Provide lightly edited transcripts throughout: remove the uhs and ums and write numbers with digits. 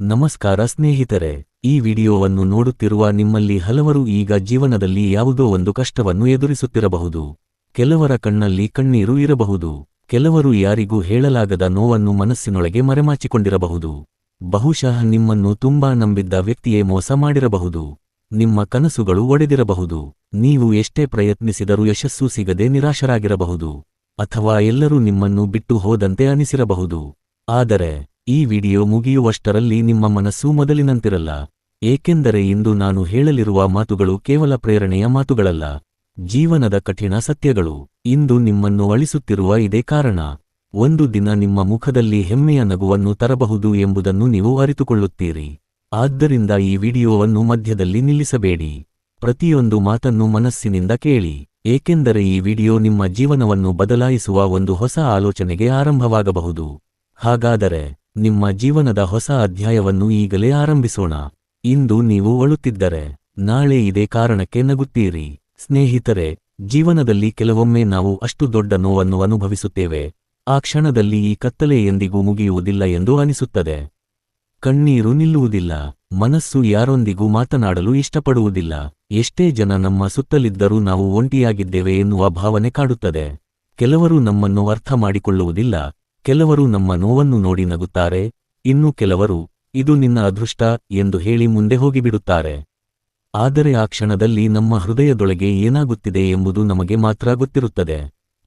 ನಮಸ್ಕಾರ ಸ್ನೇಹಿತರೆ, ಈ ವಿಡಿಯೋವನ್ನು ನೋಡುತ್ತಿರುವ ನಿಮ್ಮಲ್ಲಿ ಹಲವರು ಈಗ ಜೀವನದಲ್ಲಿ ಯಾವುದೋ ಒಂದು ಕಷ್ಟವನ್ನು ಎದುರಿಸುತ್ತಿರಬಹುದು. ಕೆಲವರ ಕಣ್ಣಲ್ಲಿ ಕಣ್ಣೀರು ಇರಬಹುದು. ಕೆಲವರು ಯಾರಿಗೂ ಹೇಳಲಾಗದ ನೋವನ್ನು ಮನಸ್ಸಿನೊಳಗೆ ಮರೆಮಾಚಿಕೊಂಡಿರಬಹುದು. ಬಹುಶಃ ನಿಮ್ಮನ್ನು ತುಂಬಾ ನಂಬಿದ್ದ ವ್ಯಕ್ತಿಯೇ ಮೋಸ ಮಾಡಿರಬಹುದು. ನಿಮ್ಮ ಕನಸುಗಳು ಒಡೆದಿರಬಹುದು. ನೀವು ಎಷ್ಟೇ ಪ್ರಯತ್ನಿಸಿದರೂ ಯಶಸ್ಸು ಸಿಗದೆ ನಿರಾಶರಾಗಿರಬಹುದು. ಅಥವಾ ಎಲ್ಲರೂ ನಿಮ್ಮನ್ನು ಬಿಟ್ಟು ಹೋದಂತೆ ಅನಿಸಿರಬಹುದು. ಆದರೆ ಈ ವಿಡಿಯೋ ಮುಗಿಯುವಷ್ಟರಲ್ಲಿ ನಿಮ್ಮ ಮನಸ್ಸು ಮೊದಲಿನಂತಿರಲ್ಲ. ಏಕೆಂದರೆ ಇಂದು ನಾನು ಹೇಳಲಿರುವ ಮಾತುಗಳು ಕೇವಲ ಪ್ರೇರಣೆಯ ಮಾತುಗಳಲ್ಲ, ಜೀವನದ ಕಠಿಣ ಸತ್ಯಗಳು. ಇಂದು ನಿಮ್ಮನ್ನು ಅಳಿಸುತ್ತಿರುವ ಇದೇ ಕಾರಣ. ಒಂದು ದಿನ ನಿಮ್ಮ ಮುಖದಲ್ಲಿ ಹೆಮ್ಮೆಯ ನಗುವನ್ನು ತರಬಹುದು ಎಂಬುದನ್ನು ನೀವು ಅರಿತುಕೊಳ್ಳುತ್ತೀರಿ. ಆದ್ದರಿಂದ ಈ ವಿಡಿಯೋವನ್ನು ಮಧ್ಯದಲ್ಲಿ ನಿಲ್ಲಿಸಬೇಡಿ. ಪ್ರತಿಯೊಂದು ಮಾತನ್ನು ಮನಸ್ಸಿನಿಂದ ಕೇಳಿ, ಏಕೆಂದರೆ ಈ ವಿಡಿಯೋ ನಿಮ್ಮ ಜೀವನವನ್ನು ಬದಲಾಯಿಸುವ ಒಂದು ಹೊಸ ಆಲೋಚನೆಗೆ ಆರಂಭವಾಗಬಹುದು. ಹಾಗಾದರೆ ನಿಮ್ಮ ಜೀವನದ ಹೊಸ ಅಧ್ಯಾಯವನ್ನು ಈಗಲೇ ಆರಂಭಿಸೋಣ. ಇಂದು ನೀವು ಅಳುತ್ತಿದ್ದರೆ ನಾಳೆ ಇದೇ ಕಾರಣಕ್ಕೆ ನಗುತ್ತೀರಿ. ಸ್ನೇಹಿತರೆ, ಜೀವನದಲ್ಲಿ ಕೆಲವೊಮ್ಮೆ ನಾವು ಅಷ್ಟು ದೊಡ್ಡ ನೋವನ್ನು ಅನುಭವಿಸುತ್ತೇವೆ, ಆ ಕ್ಷಣದಲ್ಲಿ ಈ ಕತ್ತಲೆ ಎಂದಿಗೂ ಮುಗಿಯುವುದಿಲ್ಲ ಎಂದು ಅನಿಸುತ್ತದೆ. ಕಣ್ಣೀರು ನಿಲ್ಲುವುದಿಲ್ಲ, ಮನಸ್ಸು ಯಾರೊಂದಿಗೂ ಮಾತನಾಡಲು ಇಷ್ಟಪಡುವುದಿಲ್ಲ. ಎಷ್ಟೇ ಜನ ನಮ್ಮ ಸುತ್ತಲಿದ್ದರೂ ನಾವು ಒಂಟಿಯಾಗಿದ್ದೇವೆ ಎನ್ನುವ ಭಾವನೆ ಕಾಡುತ್ತದೆ. ಕೆಲವರು ನಮ್ಮನ್ನು ಅರ್ಥ ಮಾಡಿಕೊಳ್ಳುವುದಿಲ್ಲ, ಕೆಲವರು ನಮ್ಮ ನೋವನ್ನು ನೋಡಿ ನಗುತ್ತಾರೆ, ಇನ್ನು ಕೆಲವರು ಇದು ನಿನ್ನ ಅದೃಷ್ಟ ಎಂದು ಹೇಳಿ ಮುಂದೆ ಹೋಗಿಬಿಡುತ್ತಾರೆ. ಆದರೆ ಆ ಕ್ಷಣದಲ್ಲಿ ನಮ್ಮ ಹೃದಯದೊಳಗೆ ಏನಾಗುತ್ತಿದೆ ಎಂಬುದು ನಮಗೆ ಮಾತ್ರ ಗೊತ್ತಿರುತ್ತದೆ.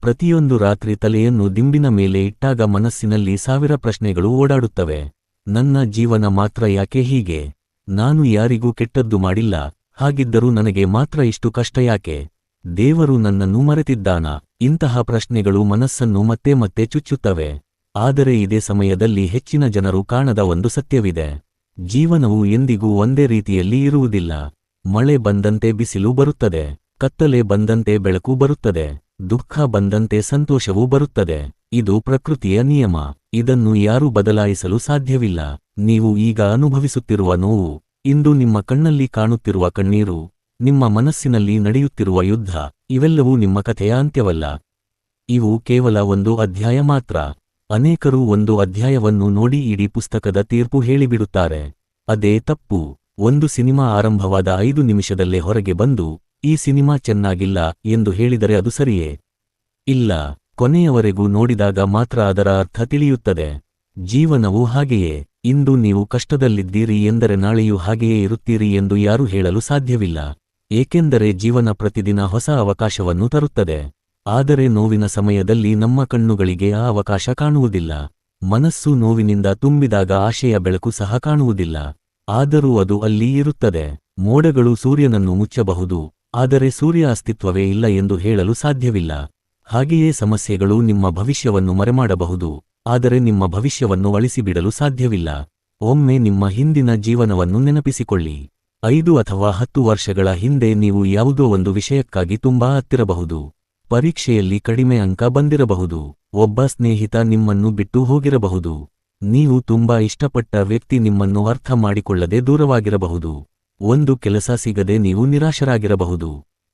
ಪ್ರತಿಯೊಂದು ರಾತ್ರಿ ತಲೆಯನ್ನು ದಿಂಬಿನ ಮೇಲೆ ಇಟ್ಟಾಗ ಮನಸ್ಸಿನಲ್ಲಿ ಸಾವಿರ ಪ್ರಶ್ನೆಗಳು ಓಡಾಡುತ್ತವೆ. ನನ್ನ ಜೀವನ ಮಾತ್ರ ಯಾಕೆ ಹೀಗೆ? ನಾನು ಯಾರಿಗೂ ಕೆಟ್ಟದ್ದು ಮಾಡಿಲ್ಲ, ಹಾಗಿದ್ದರೂ ನನಗೆ ಮಾತ್ರ ಇಷ್ಟು ಕಷ್ಟ ಯಾಕೆ? ದೇವರು ನನ್ನನ್ನು ಮರೆತಿದ್ದಾನಾ? ಇಂತಹ ಪ್ರಶ್ನೆಗಳು ಮನಸ್ಸನ್ನು ಮತ್ತೆ ಮತ್ತೆ ಚುಚ್ಚುತ್ತವೆ. ಆದರೆ ಇದೇ ಸಮಯದಲ್ಲಿ ಹೆಚ್ಚಿನ ಜನರು ಕಾಣದ ಒಂದು ಸತ್ಯವಿದೆ. ಜೀವನವು ಎಂದಿಗೂ ಒಂದೇ ರೀತಿಯಲ್ಲಿ ಇರುವುದಿಲ್ಲ. ಮಳೆ ಬಂದಂತೆ ಬಿಸಿಲು ಬರುತ್ತದೆ, ಕತ್ತಲೆ ಬಂದಂತೆ ಬೆಳಕು ಬರುತ್ತದೆ, ದುಃಖ ಬಂದಂತೆ ಸಂತೋಷವೂ ಬರುತ್ತದೆ. ಇದು ಪ್ರಕೃತಿಯ ನಿಯಮ. ಇದನ್ನು ಯಾರೂ ಬದಲಾಯಿಸಲು ಸಾಧ್ಯವಿಲ್ಲ. ನೀವು ಈಗ ಅನುಭವಿಸುತ್ತಿರುವ ನೋವು, ಇಂದು ನಿಮ್ಮ ಕಣ್ಣಲ್ಲಿ ಕಾಣುತ್ತಿರುವ ಕಣ್ಣೀರು, ನಿಮ್ಮ ಮನಸ್ಸಿನಲ್ಲಿ ನಡೆಯುತ್ತಿರುವ ಯುದ್ಧ, ಇವೆಲ್ಲವೂ ನಿಮ್ಮ ಕಥೆಯ ಅಂತ್ಯವಲ್ಲ. ಇವು ಕೇವಲ ಒಂದು ಅಧ್ಯಾಯ ಮಾತ್ರ. ಅನೇಕರು ಒಂದು ಅಧ್ಯಾಯವನ್ನು ನೋಡಿ ಇಡೀ ಪುಸ್ತಕದ ತೀರ್ಪು ಹೇಳಿಬಿಡುತ್ತಾರೆ. ಅದೇ ತಪ್ಪು. ಒಂದು ಸಿನಿಮಾ ಆರಂಭವಾದ 5 ನಿಮಿಷದಲ್ಲೇ ಹೊರಗೆ ಬಂದು ಈ ಸಿನಿಮಾ ಚೆನ್ನಾಗಿಲ್ಲ ಎಂದು ಹೇಳಿದರೆ ಅದು ಸರಿಯೇ? ಇಲ್ಲ, ಕೊನೆಯವರೆಗೂ ನೋಡಿದಾಗ ಮಾತ್ರ ಅದರ ಅರ್ಥ ತಿಳಿಯುತ್ತದೆ. ಜೀವನವೂ ಹಾಗೆಯೇ. ಇಂದು ನೀವು ಕಷ್ಟದಲ್ಲಿದ್ದೀರಿ ಎಂದರೆ ನಾಳೆಯೂ ಹಾಗೆಯೇ ಇರುತ್ತೀರಿ ಎಂದು ಯಾರೂ ಹೇಳಲು ಸಾಧ್ಯವಿಲ್ಲ. ಏಕೆಂದರೆ ಜೀವನ ಪ್ರತಿದಿನ ಹೊಸ ಅವಕಾಶವನ್ನು ತರುತ್ತದೆ. ಆದರೆ ನೋವಿನ ಸಮಯದಲ್ಲಿ ನಮ್ಮ ಕಣ್ಣುಗಳಿಗೆ ಆ ಅವಕಾಶ ಕಾಣುವುದಿಲ್ಲ. ಮನಸ್ಸು ನೋವಿನಿಂದ ತುಂಬಿದಾಗ ಆಶೆಯ ಬೆಳಕು ಸಹ ಕಾಣುವುದಿಲ್ಲ. ಆದರೂ ಅದು ಅಲ್ಲಿ ಇರುತ್ತದೆ. ಮೋಡಗಳು ಸೂರ್ಯನನ್ನು ಮುಚ್ಚಬಹುದು, ಆದರೆ ಸೂರ್ಯ ಅಸ್ತಿತ್ವವೇ ಇಲ್ಲ ಎಂದು ಹೇಳಲು ಸಾಧ್ಯವಿಲ್ಲ. ಹಾಗೆಯೇ ಸಮಸ್ಯೆಗಳು ನಿಮ್ಮ ಭವಿಷ್ಯವನ್ನು ಮರೆಮಾಡಬಹುದು, ಆದರೆ ನಿಮ್ಮ ಭವಿಷ್ಯವನ್ನು ಅಳಿಸಿಬಿಡಲು ಸಾಧ್ಯವಿಲ್ಲ. ಒಮ್ಮೆ ನಿಮ್ಮ ಹಿಂದಿನ ಜೀವನವನ್ನು ನೆನಪಿಸಿಕೊಳ್ಳಿ. 5 ಅಥವಾ 10 ವರ್ಷಗಳ ಹಿಂದೆ ನೀವು ಯಾವುದೋ ಒಂದು ವಿಷಯಕ್ಕಾಗಿ ತುಂಬಾ ಹತ್ತಿರಬಹುದು. ಪರೀಕ್ಷೆಯಲ್ಲಿ ಕಡಿಮೆ ಅಂಕ ಬಂದಿರಬಹುದು. ಒಬ್ಬ ಸ್ನೇಹಿತ ನಿಮ್ಮನ್ನು ಬಿಟ್ಟು ಹೋಗಿರಬಹುದು. ನೀವು ತುಂಬಾ ಇಷ್ಟಪಟ್ಟ ವ್ಯಕ್ತಿ ನಿಮ್ಮನ್ನು ಅರ್ಥ ಮಾಡಿಕೊಳ್ಳದೆ ದೂರವಾಗಿರಬಹುದು. ಒಂದು ಕೆಲಸ ಸಿಗದೆ ನೀವು ನಿರಾಶರಾಗಿರಬಹುದು.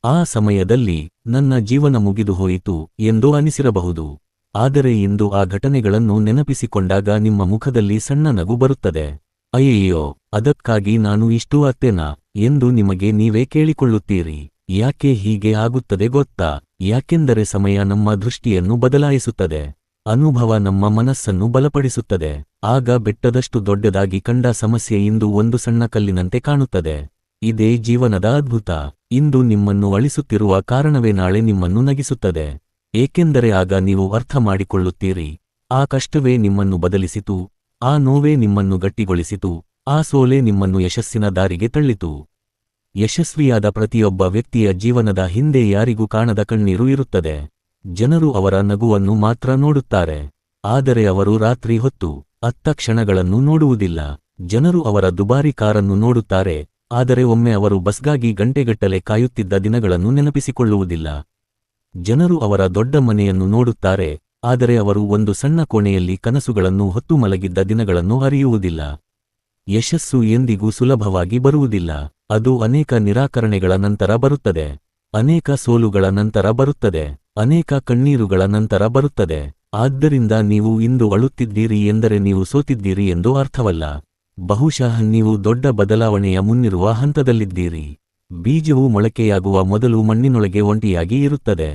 ಆ ಸಮಯದಲ್ಲಿ ನನ್ನ ಜೀವನ ಮುಗಿದು ಹೋಯಿತು ಎಂದು ಅನಿಸಿರಬಹುದು. ಆದರೆ ಇಂದು ಆ ಘಟನೆಗಳನ್ನು ನೆನಪಿಸಿಕೊಂಡಾಗ ನಿಮ್ಮ ಮುಖದಲ್ಲಿ ಸಣ್ಣ ನಗು ಬರುತ್ತದೆ. ಅಯ್ಯಯ್ಯೋ, ಅದಕ್ಕಾಗಿ ನಾನು ಇಷ್ಟು ಅತ್ತೇನಾ ಎಂದು ನಿಮಗೆ ನೀವೇ ಕೇಳಿಕೊಳ್ಳುತ್ತೀರಿ. ಯಾಕೆ ಹೀಗೆ ಆಗುತ್ತದೆ ಗೊತ್ತಾ? ಯಾಕೆಂದರೆ ಸಮಯ ನಮ್ಮ ದೃಷ್ಟಿಯನ್ನು ಬದಲಾಯಿಸುತ್ತದೆ. ಅನುಭವ ನಮ್ಮ ಮನಸ್ಸನ್ನು ಬಲಪಡಿಸುತ್ತದೆ. ಆಗ ಬೆಟ್ಟದಷ್ಟು ದೊಡ್ಡದಾಗಿ ಕಂಡ ಸಮಸ್ಯೆ ಇಂದು ಒಂದು ಸಣ್ಣ ಕಲ್ಲಿನಂತೆ ಕಾಣುತ್ತದೆ. ಇದೇ ಜೀವನದ ಅದ್ಭುತ. ಇಂದು ನಿಮ್ಮನ್ನು ಅಳಿಸುತ್ತಿರುವ ಕಾರಣವೇ ನಾಳೆ ನಿಮ್ಮನ್ನು ನಗಿಸುತ್ತದೆ. ಏಕೆಂದರೆ ಆಗ ನೀವು ಅರ್ಥ ಮಾಡಿಕೊಳ್ಳುತ್ತೀರಿ, ಆ ಕಷ್ಟವೇ ನಿಮ್ಮನ್ನು ಬದಲಿಸಿತು, ಆ ನೋವೇ ನಿಮ್ಮನ್ನು ಗಟ್ಟಿಗೊಳಿಸಿತು, ಆ ಸೋಲೆ ನಿಮ್ಮನ್ನು ಯಶಸ್ಸಿನ ದಾರಿಗೆ ತಳ್ಳಿತು. ಯಶಸ್ವಿಯಾದ ಪ್ರತಿಯೊಬ್ಬ ವ್ಯಕ್ತಿಯ ಜೀವನದ ಹಿಂದೆ ಯಾರಿಗೂ ಕಾಣದ ಕಣ್ಣೀರು ಇರುತ್ತದೆ. ಜನರು ಅವರ ನಗುವನ್ನು ಮಾತ್ರ ನೋಡುತ್ತಾರೆ, ಆದರೆ ಅವರು ರಾತ್ರಿ ಹೊತ್ತು ಅತ್ತ ಕ್ಷಣಗಳನ್ನು ನೋಡುವುದಿಲ್ಲ. ಜನರು ಅವರ ದುಬಾರಿ ಕಾರನ್ನು ನೋಡುತ್ತಾರೆ, ಆದರೆ ಒಮ್ಮೆ ಅವರು ಬಸ್ಗಾಗಿ ಗಂಟೆಗಟ್ಟಲೆ ಕಾಯುತ್ತಿದ್ದ ದಿನಗಳನ್ನು ನೆನಪಿಸಿಕೊಳ್ಳುವುದಿಲ್ಲ. ಜನರು ಅವರ ದೊಡ್ಡ ಮನೆಯನ್ನು ನೋಡುತ್ತಾರೆ, ಆದರೆ ಅವರು ಒಂದು ಸಣ್ಣ ಕೋಣೆಯಲ್ಲಿ ಕನಸುಗಳನ್ನು ಹೊತ್ತು ಮಲಗಿದ್ದ ದಿನಗಳನ್ನು ಅರಿಯುವುದಿಲ್ಲ. ಯಶಸ್ಸು ಎಂದಿಗೂ ಸುಲಭವಾಗಿ ಬರುವುದಿಲ್ಲ. ಅದು ಅನೇಕ ನಿರಾಕರಣೆಗಳ ನಂತರ ಬರುತ್ತದೆ, ಅನೇಕ ಸೋಲುಗಳ ನಂತರ ಬರುತ್ತದೆ, ಅನೇಕ ಕಣ್ಣೀರುಗಳ ನಂತರ ಬರುತ್ತದೆ. ಆದ್ದರಿಂದ ನೀವು ಇಂದು ಅಳುತ್ತಿದ್ದೀರಿ ಎಂದರೆ ನೀವು ಸೋತಿದ್ದೀರಿ ಎಂದು ಅರ್ಥವಲ್ಲ. ಬಹುಶಃ ನೀವು ದೊಡ್ಡ ಬದಲಾವಣೆಯ ಮುನ್ನಿರುವ ಹಂತದಲ್ಲಿದ್ದೀರಿ. ಬೀಜವು ಮೊಳಕೆಯಾಗುವ ಮೊದಲು ಮಣ್ಣಿನೊಳಗೆ ಒಂಟಿಯಾಗಿ ಇರುತ್ತದೆ.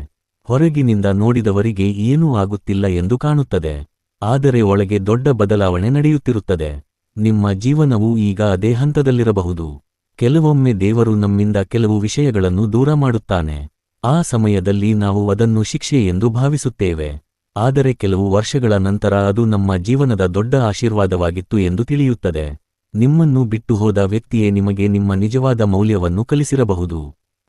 ಹೊರಗಿನಿಂದ ನೋಡಿದವರಿಗೆ ಏನೂ ಆಗುತ್ತಿಲ್ಲ ಎಂದು ಕಾಣುತ್ತದೆ. ಆದರೆ ಒಳಗೆ ದೊಡ್ಡ ಬದಲಾವಣೆ ನಡೆಯುತ್ತಿರುತ್ತದೆ. ನಿಮ್ಮ ಜೀವನವು ಈಗ ಅದೇ ಹಂತದಲ್ಲಿರಬಹುದು. ಕೆಲವೊಮ್ಮೆ ದೇವರು ನಮ್ಮಿಂದ ಕೆಲವು ವಿಷಯಗಳನ್ನು ದೂರ ಮಾಡುತ್ತಾನೆ. ಆ ಸಮಯದಲ್ಲಿ ನಾವು ಅದನ್ನು ಶಿಕ್ಷೆ ಎಂದು ಭಾವಿಸುತ್ತೇವೆ. ಆದರೆ ಕೆಲವು ವರ್ಷಗಳ ನಂತರ ಅದು ನಮ್ಮ ಜೀವನದ ದೊಡ್ಡ ಆಶೀರ್ವಾದವಾಗಿತ್ತು ಎಂದು ತಿಳಿಯುತ್ತದೆ. ನಿಮ್ಮನ್ನು ಬಿಟ್ಟು ಹೋದ ವ್ಯಕ್ತಿಯೇ ನಿಮಗೆ ನಿಮ್ಮ ನಿಜವಾದ ಮೌಲ್ಯವನ್ನು ಕಲಿಸಿರಬಹುದು.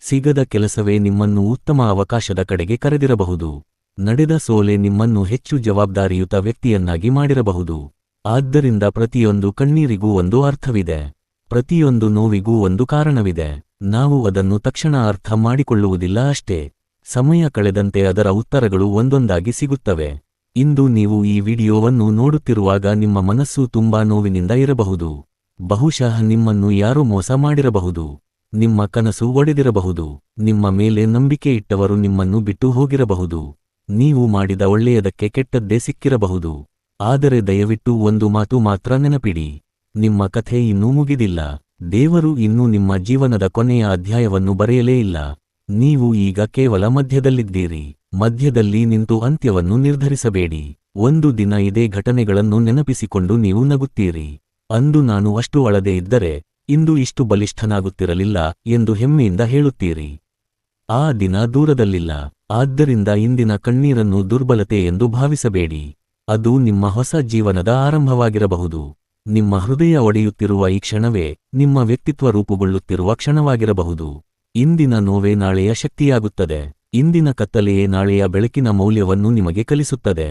ಸಿಗದ ಕೆಲಸವೇ ನಿಮ್ಮನ್ನು ಉತ್ತಮ ಅವಕಾಶದ ಕಡೆಗೆ ಕರೆದಿರಬಹುದು. ನಡೆದ ಸೋಲೆ ನಿಮ್ಮನ್ನು ಹೆಚ್ಚು ಜವಾಬ್ದಾರಿಯುತ ವ್ಯಕ್ತಿಯನ್ನಾಗಿ ಮಾಡಿರಬಹುದು. ಆದ್ದರಿಂದ ಪ್ರತಿಯೊಂದು ಕಣ್ಣೀರಿಗೂ ಒಂದು ಅರ್ಥವಿದೆ. ಪ್ರತಿಯೊಂದು ನೋವಿಗೂ ಒಂದು ಕಾರಣವಿದೆ. ನಾವು ಅದನ್ನು ತಕ್ಷಣ ಅರ್ಥ ಮಾಡಿಕೊಳ್ಳುವುದಿಲ್ಲ ಅಷ್ಟೇ. ಸಮಯ ಕಳೆದಂತೆ ಅದರ ಉತ್ತರಗಳು ಒಂದೊಂದಾಗಿ ಸಿಗುತ್ತವೆ. ಇಂದು ನೀವು ಈ ವಿಡಿಯೋವನ್ನು ನೋಡುತ್ತಿರುವಾಗ ನಿಮ್ಮ ಮನಸ್ಸು ತುಂಬಾ ನೋವಿನಿಂದ ಇರಬಹುದು. ಬಹುಶಃ ನಿಮ್ಮನ್ನು ಯಾರೋ ಮೋಸ ಮಾಡಿರಬಹುದು. ನಿಮ್ಮ ಕನಸು ಒಡೆದಿರಬಹುದು. ನಿಮ್ಮ ಮೇಲೆ ನಂಬಿಕೆ ಇಟ್ಟವರು ನಿಮ್ಮನ್ನು ಬಿಟ್ಟು ಹೋಗಿರಬಹುದು. ನೀವು ಮಾಡಿದ ಒಳ್ಳೆಯದಕ್ಕೆ ಕೆಟ್ಟದ್ದೇ ಸಿಕ್ಕಿರಬಹುದು. ಆದರೆ ದಯವಿಟ್ಟು ಒಂದು ಮಾತು ಮಾತ್ರ ನೆನಪಿಡಿ. ನಿಮ್ಮ ಕಥೆ ಇನ್ನೂ ಮುಗಿದಿಲ್ಲ. ದೇವರು ಇನ್ನೂ ನಿಮ್ಮ ಜೀವನದ ಕೊನೆಯ ಅಧ್ಯಾಯವನ್ನು ಬರೆಯಲೇ ಇಲ್ಲ. ನೀವು ಈಗ ಕೇವಲ ಮಧ್ಯದಲ್ಲಿದ್ದೀರಿ. ಮಧ್ಯದಲ್ಲಿ ನಿಂತು ಅಂತ್ಯವನ್ನು ನಿರ್ಧರಿಸಬೇಡಿ. ಒಂದು ದಿನ ಇದೇ ಘಟನೆಗಳನ್ನು ನೆನಪಿಸಿಕೊಂಡು ನೀವು ನಗುತ್ತೀರಿ. ಅಂದು ನಾನು ಅಷ್ಟು ಅಳದೆ ಇದ್ದರೆ ಇಂದು ಇಷ್ಟು ಬಲಿಷ್ಠನಾಗುತ್ತಿರಲಿಲ್ಲ ಎಂದು ಹೆಮ್ಮೆಯಿಂದ ಹೇಳುತ್ತೀರಿ. ಆ ದಿನ ದೂರದಲ್ಲಿಲ್ಲ. ಆದ್ದರಿಂದ ಇಂದಿನ ಕಣ್ಣೀರನ್ನು ದುರ್ಬಲತೆ ಎಂದು ಭಾವಿಸಬೇಡಿ. ಅದು ನಿಮ್ಮ ಹೊಸ ಜೀವನದ ಆರಂಭವಾಗಿರಬಹುದು. ನಿಮ್ಮ ಹೃದಯ ಒಡೆಯುತ್ತಿರುವ ಈ ಕ್ಷಣವೇ ನಿಮ್ಮ ವ್ಯಕ್ತಿತ್ವ ರೂಪುಗೊಳ್ಳುತ್ತಿರುವ ಕ್ಷಣವಾಗಿರಬಹುದು. ಇಂದಿನ ನೋವೇ ನಾಳೆಯ ಶಕ್ತಿಯಾಗುತ್ತದೆ. ಇಂದಿನ ಕತ್ತಲೆಯೇ ನಾಳೆಯ ಬೆಳಕಿನ ಮೌಲ್ಯವನ್ನು ನಿಮಗೆ ಕಲಿಸುತ್ತದೆ.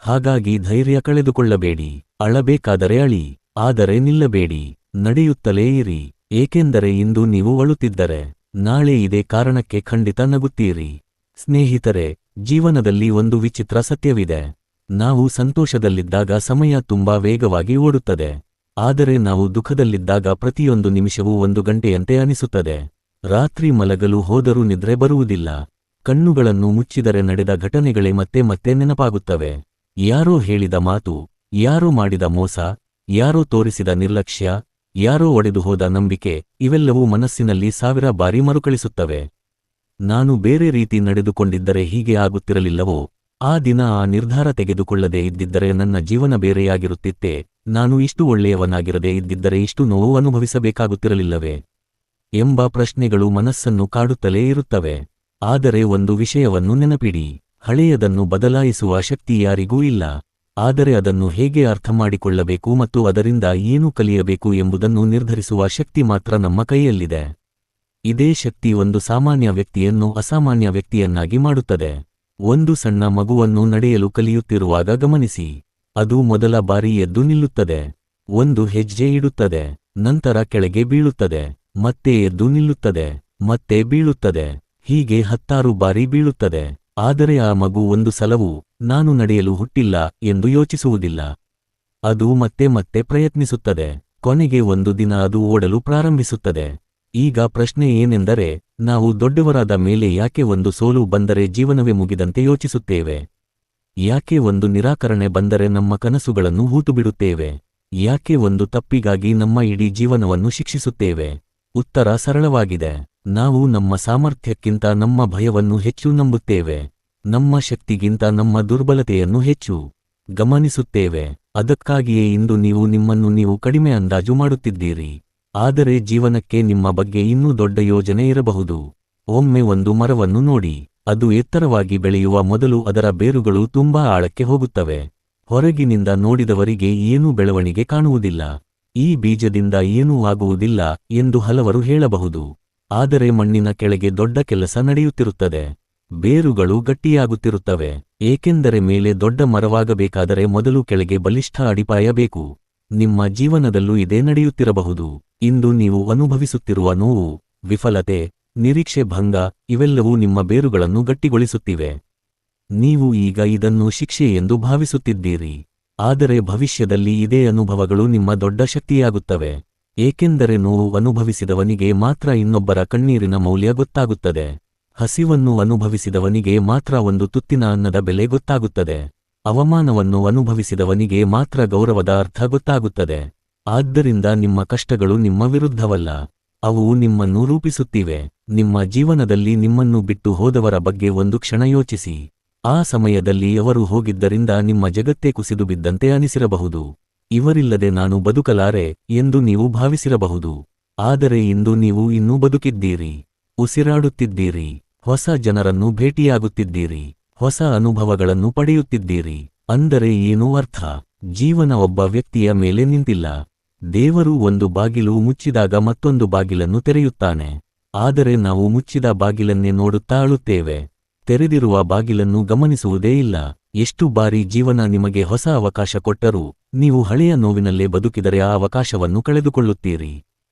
ಹಾಗಾಗಿ ಧೈರ್ಯ ಕಳೆದುಕೊಳ್ಳಬೇಡಿ. ಅಳಬೇಕಾದರೆ ಅಳಿ, ಆದರೆ ನಿಲ್ಲಬೇಡಿ. ನಡೆಯುತ್ತಲೇ ಇರಿ. ಏಕೆಂದರೆ ಇಂದು ನೀವು ಅಳುತ್ತಿದ್ದರೆ ನಾಳೆ ಇದೇ ಕಾರಣಕ್ಕೆ ಖಂಡಿತ ನಗುತ್ತೀರಿ. ಸ್ನೇಹಿತರೆ, ಜೀವನದಲ್ಲಿ ಒಂದು ವಿಚಿತ್ರ ಸತ್ಯವಿದೆ. ನಾವು ಸಂತೋಷದಲ್ಲಿದ್ದಾಗ ಸಮಯ ತುಂಬಾ ವೇಗವಾಗಿ ಓಡುತ್ತದೆ. ಆದರೆ ನಾವು ದುಃಖದಲ್ಲಿದ್ದಾಗ ಪ್ರತಿಯೊಂದು ನಿಮಿಷವೂ 1 ಗಂಟೆಯಂತೆ ಅನಿಸುತ್ತದೆ. ರಾತ್ರಿ ಮಲಗಲು ಹೋದರೂ ನಿದ್ರೆ ಬರುವುದಿಲ್ಲ. ಕಣ್ಣುಗಳನ್ನು ಮುಚ್ಚಿದರೆ ನಡೆದ ಘಟನೆಗಳೇ ಮತ್ತೆ ಮತ್ತೆ ನೆನಪಾಗುತ್ತವೆ. ಯಾರೋ ಹೇಳಿದ ಮಾತು, ಯಾರೋ ಮಾಡಿದ ಮೋಸ, ಯಾರೋ ತೋರಿಸಿದ ನಿರ್ಲಕ್ಷ್ಯ, ಯಾರೋ ಒಡೆದು ಹೋದ ನಂಬಿಕೆ, ಇವೆಲ್ಲವೂ ಮನಸ್ಸಿನಲ್ಲಿ 1000 ಬಾರಿ ಮರುಕಳಿಸುತ್ತವೆ. ನಾನು ಬೇರೆ ರೀತಿ ನಡೆದುಕೊಂಡಿದ್ದರೆ ಹೀಗೆ ಆಗುತ್ತಿರಲಿಲ್ಲವೋ, ಆ ದಿನ ಆ ನಿರ್ಧಾರ ತೆಗೆದುಕೊಳ್ಳದೆ ಇದ್ದಿದ್ದರೆ ನನ್ನ ಜೀವನ ಬೇರೆಯಾಗಿರುತ್ತಿತ್ತೇ, ನಾನು ಇಷ್ಟು ಒಳ್ಳೆಯವನಾಗಿರದೆ ಇದ್ದಿದ್ದರೆ ಇಷ್ಟು ನೋವು ಅನುಭವಿಸಬೇಕಾಗುತ್ತಿರಲಿಲ್ಲವೇ ಎಂಬ ಪ್ರಶ್ನೆಗಳು ಮನಸ್ಸನ್ನು ಕಾಡುತ್ತಲೇ ಇರುತ್ತವೆ. ಆದರೆ ಒಂದು ವಿಷಯವನ್ನು ನೆನಪಿಡಿ, ಹಳೆಯದನ್ನು ಬದಲಾಯಿಸುವ ಶಕ್ತಿ ಯಾರಿಗೂ ಇಲ್ಲ. ಆದರೆ ಅದನ್ನು ಹೇಗೆ ಅರ್ಥಮಾಡಿಕೊಳ್ಳಬೇಕು ಮತ್ತು ಅದರಿಂದ ಏನು ಕಲಿಯಬೇಕು ಎಂಬುದನ್ನು ನಿರ್ಧರಿಸುವ ಶಕ್ತಿ ಮಾತ್ರ ನಮ್ಮ ಕೈಯಲ್ಲಿದೆ. ಇದೇ ಶಕ್ತಿ ಒಂದು ಸಾಮಾನ್ಯ ವ್ಯಕ್ತಿಯನ್ನು ಅಸಾಮಾನ್ಯ ವ್ಯಕ್ತಿಯನ್ನಾಗಿ ಮಾಡುತ್ತದೆ. ಒಂದು ಸಣ್ಣ ಮಗುವನ್ನು ನಡೆಯಲು ಕಲಿಯುತ್ತಿರುವಾಗ ಗಮನಿಸಿ. ಅದು ಮೊದಲ ಬಾರಿ ಎದ್ದು ನಿಲ್ಲುತ್ತದೆ. 1 ಹೆಜ್ಜೆ ಇಡುತ್ತದೆ, ನಂತರ ಕೆಳಗೆ ಬೀಳುತ್ತದೆ, ಮತ್ತೆ ಎದ್ದು ನಿಲ್ಲುತ್ತದೆ, ಮತ್ತೆ ಬೀಳುತ್ತದೆ, ಹೀಗೆ 10 ಬಾರಿ ಬೀಳುತ್ತದೆ. ಆದರೆ ಆ ಮಗು ಒಂದು ಸಲವೂ ನಾನು ನಡೆಯಲು ಹುಟ್ಟಿಲ್ಲ ಎಂದು ಯೋಚಿಸುವುದಿಲ್ಲ. ಅದು ಮತ್ತೆ ಮತ್ತೆ ಪ್ರಯತ್ನಿಸುತ್ತದೆ. ಕೊನೆಗೆ ಒಂದು ದಿನ ಅದು ಓಡಲು ಪ್ರಾರಂಭಿಸುತ್ತದೆ. ಈಗ ಪ್ರಶ್ನೆ ಏನೆಂದರೆ, ನಾವು ದೊಡ್ಡವರಾದ ಮೇಲೆ ಯಾಕೆ ಒಂದು ಸೋಲು ಬಂದರೆ ಜೀವನವೇ ಮುಗಿದಂತೆ ಯೋಚಿಸುತ್ತೇವೆ? ಯಾಕೆ ಒಂದು ನಿರಾಕರಣೆ ಬಂದರೆ ನಮ್ಮ ಕನಸುಗಳನ್ನು ಹೂತುಬಿಡುತ್ತೇವೆ? ಯಾಕೆ ಒಂದು ತಪ್ಪಿಗಾಗಿ ನಮ್ಮ ಇಡೀ ಜೀವನವನ್ನು ಶಿಕ್ಷಿಸುತ್ತೇವೆ? ಉತ್ತರ ಸರಳವಾಗಿದೆ. ನಾವು ನಮ್ಮ ಸಾಮರ್ಥ್ಯಕ್ಕಿಂತ ನಮ್ಮ ಭಯವನ್ನು ಹೆಚ್ಚು ನಂಬುತ್ತೇವೆ. ನಮ್ಮ ಶಕ್ತಿಗಿಂತ ನಮ್ಮ ದುರ್ಬಲತೆಯನ್ನು ಹೆಚ್ಚು ಗಮನಿಸುತ್ತೇವೆ. ಅದಕ್ಕಾಗಿಯೇ ಇಂದು ನೀವು ನಿಮ್ಮನ್ನು ನೀವು ಕಡಿಮೆ ಅಂದಾಜು ಮಾಡುತ್ತಿದ್ದೀರಿ. ಆದರೆ ಜೀವನಕ್ಕೆ ನಿಮ್ಮ ಬಗ್ಗೆ ಇನ್ನೂ ದೊಡ್ಡ ಯೋಜನೆ ಇರಬಹುದು. ಒಮ್ಮೆ ಒಂದು ಮರವನ್ನು ನೋಡಿ. ಅದು ಎತ್ತರವಾಗಿ ಬೆಳೆಯುವ ಮೊದಲು ಅದರ ಬೇರುಗಳು ತುಂಬಾ ಆಳಕ್ಕೆ ಹೋಗುತ್ತವೆ. ಹೊರಗಿನಿಂದ ನೋಡಿದವರಿಗೆ ಏನೂ ಬೆಳವಣಿಗೆ ಕಾಣುವುದಿಲ್ಲ. ಈ ಬೀಜದಿಂದ ಏನೂ ಆಗುವುದಿಲ್ಲ ಎಂದು ಹಲವರು ಹೇಳಬಹುದು. ಆದರೆ ಮಣ್ಣಿನ ಕೆಳಗೆ ದೊಡ್ಡ ಕೆಲಸ ನಡೆಯುತ್ತಿರುತ್ತದೆ. ಬೇರುಗಳು ಗಟ್ಟಿಯಾಗುತ್ತಿರುತ್ತವೆ. ಏಕೆಂದರೆ ಮೇಲೆ ದೊಡ್ಡ ಮರವಾಗಬೇಕಾದರೆ ಮೊದಲು ಕೆಳಗೆ ಬಲಿಷ್ಠ ಅಡಿಪಾಯ ಬೇಕು. ನಿಮ್ಮ ಜೀವನದಲ್ಲೂ ಇದೇ ನಡೆಯುತ್ತಿರಬಹುದು. ಇಂದು ನೀವು ಅನುಭವಿಸುತ್ತಿರುವ ನೋವು, ವಿಫಲತೆ, ನಿರೀಕ್ಷೆ ಭಂಗ ಇವೆಲ್ಲವೂ ನಿಮ್ಮ ಬೇರುಗಳನ್ನು ಗಟ್ಟಿಗೊಳಿಸುತ್ತಿವೆ. ನೀವು ಈಗ ಇದನ್ನು ಶಿಕ್ಷೆ ಎಂದು ಭಾವಿಸುತ್ತಿದ್ದೀರಿ. ಆದರೆ ಭವಿಷ್ಯದಲ್ಲಿ ಇದೇ ಅನುಭವಗಳು ನಿಮ್ಮ ದೊಡ್ಡ ಶಕ್ತಿಯಾಗುತ್ತವೆ. ಏಕೆಂದರೆ ನೋವು ಅನುಭವಿಸಿದವನಿಗೆ ಮಾತ್ರ ಇನ್ನೊಬ್ಬರ ಕಣ್ಣೀರಿನ ಮೌಲ್ಯ ಗೊತ್ತಾಗುತ್ತದೆ. ಹಸಿವನ್ನು ಅನುಭವಿಸಿದವನಿಗೆ ಮಾತ್ರ ಒಂದು ತುತ್ತಿನ ಅನ್ನದ ಬೆಲೆ ಗೊತ್ತಾಗುತ್ತದೆ. ಅವಮಾನವನ್ನು ಅನುಭವಿಸಿದವನಿಗೆ ಮಾತ್ರ ಗೌರವದ ಅರ್ಥ ಗೊತ್ತಾಗುತ್ತದೆ. ಆದ್ದರಿಂದ ನಿಮ್ಮ ಕಷ್ಟಗಳು ನಿಮ್ಮ ವಿರುದ್ಧವಲ್ಲ, ಅವು ನಿಮ್ಮನ್ನು ರೂಪಿಸುತ್ತಿವೆ. ನಿಮ್ಮ ಜೀವನದಲ್ಲಿ ನಿಮ್ಮನ್ನು ಬಿಟ್ಟು ಹೋದವರ ಬಗ್ಗೆ ಒಂದು ಕ್ಷಣ ಯೋಚಿಸಿ. ಆ ಸಮಯದಲ್ಲಿ ಅವರು ಹೋಗಿದ್ದರಿಂದ ನಿಮ್ಮ ಜಗತ್ತೇ ಕುಸಿದು ಬಿದ್ದಂತೆ ಅನಿಸಿರಬಹುದು. ಇವರಿಲ್ಲದೆ ನಾನು ಬದುಕಲಾರೆ ಎಂದು ನೀವು ಭಾವಿಸಿರಬಹುದು. ಆದರೆ ಇಂದು ನೀವು ಇನ್ನೂ ಬದುಕಿದ್ದೀರಿ, ಉಸಿರಾಡುತ್ತಿದ್ದೀರಿ, ಹೊಸ ಜನರನ್ನು ಭೇಟಿಯಾಗುತ್ತಿದ್ದೀರಿ, ಹೊಸ ಅನುಭವಗಳನ್ನು ಪಡೆಯುತ್ತಿದ್ದೀರಿ. ಅಂದರೆ ಏನೂ ಅರ್ಥ? ಜೀವನ ಒಬ್ಬ ವ್ಯಕ್ತಿಯ ಮೇಲೆ ನಿಂತಿಲ್ಲ. ದೇವರು ಒಂದು ಬಾಗಿಲು ಮುಚ್ಚಿದಾಗ ಮತ್ತೊಂದು ಬಾಗಿಲನ್ನು ತೆರೆಯುತ್ತಾನೆ. ಆದರೆ ನಾವು ಮುಚ್ಚಿದ ಬಾಗಿಲನ್ನೇ ನೋಡುತ್ತಾ ಅಳುತ್ತೇವೆ, ತೆರೆದಿರುವ ಬಾಗಿಲನ್ನು ಗಮನಿಸುವುದೇ ಇಲ್ಲ. ಎಷ್ಟು ಬಾರಿ ಜೀವನ ನಿಮಗೆ ಹೊಸ ಅವಕಾಶ ಕೊಟ್ಟರೂ ನೀವು ಹಳೆಯ ನೋವಿನಲ್ಲೇ ಬದುಕಿದರೆ ಆ ಅವಕಾಶವನ್ನು ಕಳೆದುಕೊಳ್ಳುತ್ತೀರಿ.